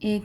1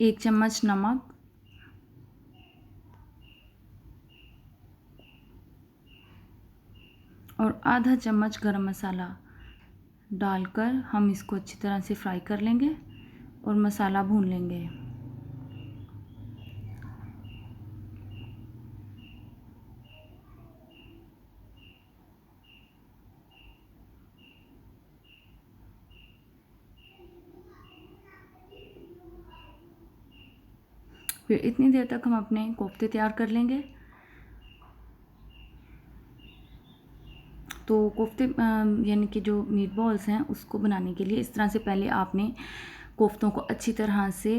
1 चम्मच नमक, और आधा चम्मच गरम मसाला डालकर हम इसको अच्छी तरह से फ्राई कर लेंगे और मसाला भून लेंगे। फिर इतनी देर तक हम अपने कोफ्ते तैयार कर लेंगे। तो कोफ्ते यानी कि जो मीट बॉल्स हैं उसको बनाने के लिए इस तरह से पहले आपने कोफ्तों को अच्छी तरह से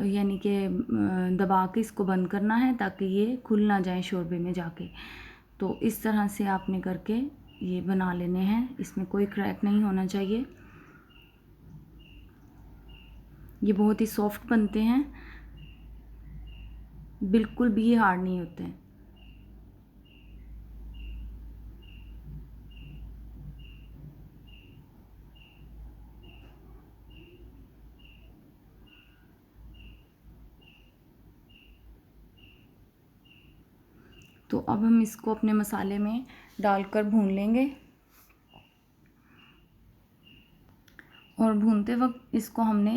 यानी कि दबा के इसको बंद करना है ताकि ये खुल ना जाए शोरबे में जाके। तो इस तरह से आपने करके ये बना लेने हैं, इसमें कोई क्रैक नहीं होना चाहिए। ये बहुत ही सॉफ्ट बनते हैं, बिल्कुल भी ये हार्ड नहीं होते हैं। तो अब हम इसको अपने मसाले में डालकर भून लेंगे, और भूनते वक्त इसको हमने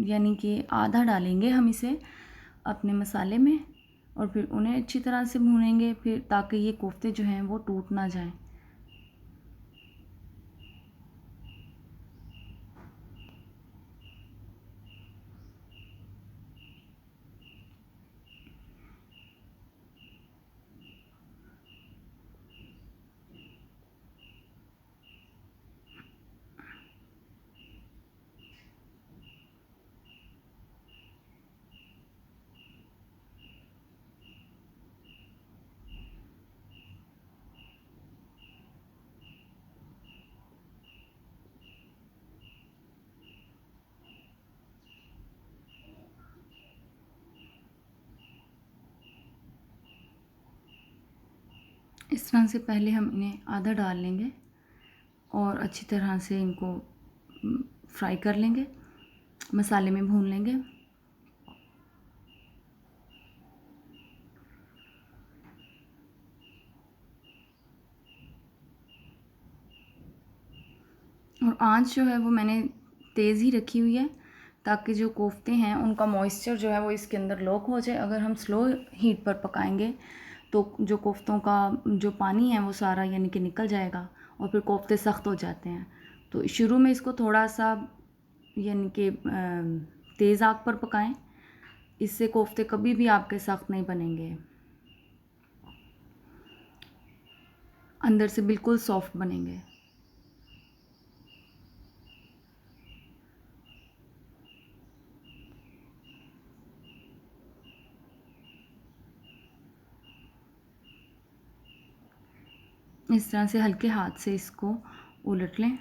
यानी कि आधा डालेंगे हम इसे अपने मसाले में, और फिर उन्हें अच्छी तरह से भूनेंगे फिर, ताकि ये कोफ्ते जो हैं वो टूट ना जाएं। इस तरह से पहले हम इन्हें आधा डाल लेंगे और अच्छी तरह से इनको फ्राई कर लेंगे, मसाले में भून लेंगे। और आंच जो है वो मैंने तेज़ ही रखी हुई है, ताकि जो कोफ्ते हैं उनका मॉइस्चर जो है वो इसके अंदर लॉक हो जाए। अगर हम स्लो हीट पर पकाएंगे तो जो कोफ्तों का जो पानी है वो सारा यानी कि निकल जाएगा और फिर कोफ्ते सख्त हो जाते हैं। तो शुरू में इसको थोड़ा सा यानी कि तेज़ आग पर पकाएं, इससे कोफ्ते कभी भी आपके सख्त नहीं बनेंगे, अंदर से बिल्कुल सॉफ्ट बनेंगे। इस तरह से हल्के हाथ से इसको उलट लें।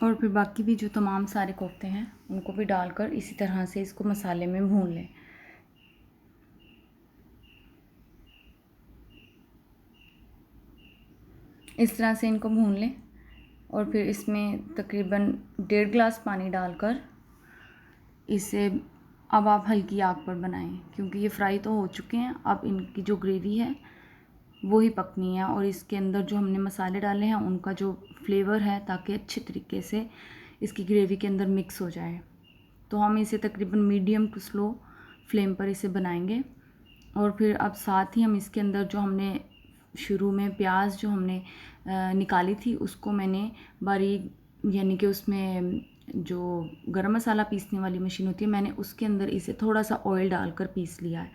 और फिर बाकी भी जो तमाम सारे कोफ्ते हैं उनको भी डालकर इसी तरह से इसको मसाले में भून लें। इस तरह से इनको भून लें और फिर इसमें तकरीबन 1.5 गिलास पानी डालकर इसे अब आप हल्की आग पर बनाएं, क्योंकि ये फ्राई तो हो चुके हैं। अब इनकी जो ग्रेवी है वो ही पकनी है, और इसके अंदर जो हमने मसाले डाले हैं उनका जो फ्लेवर है, ताकि अच्छे तरीके से इसकी ग्रेवी के अंदर मिक्स हो जाए। तो हम इसे तकरीबन मीडियम टू स्लो फ्लेम पर इसे बनाएंगे। और फिर अब साथ ही हम इसके अंदर जो हमने शुरू में प्याज जो हमने निकाली थी उसको मैंने बारीक यानी कि उसमें जो गरम मसाला पीसने वाली मशीन होती है, मैंने उसके अंदर इसे थोड़ा सा ऑयल डालकर पीस लिया है।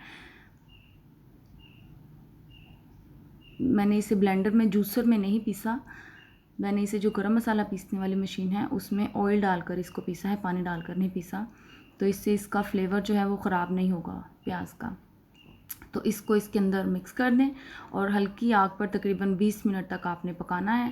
मैंने इसे ब्लेंडर में, जूसर में नहीं पीसा, मैंने इसे जो गरम मसाला पीसने वाली मशीन है उसमें ऑयल डालकर इसको पीसा है, पानी डालकर नहीं पीसा। तो इससे इसका फ्लेवर जो है वो ख़राब नहीं होगा प्याज का। तो इसको इसके अंदर मिक्स कर दें और हल्की आग पर तकरीबन 20 मिनट तक आपने पकाना है।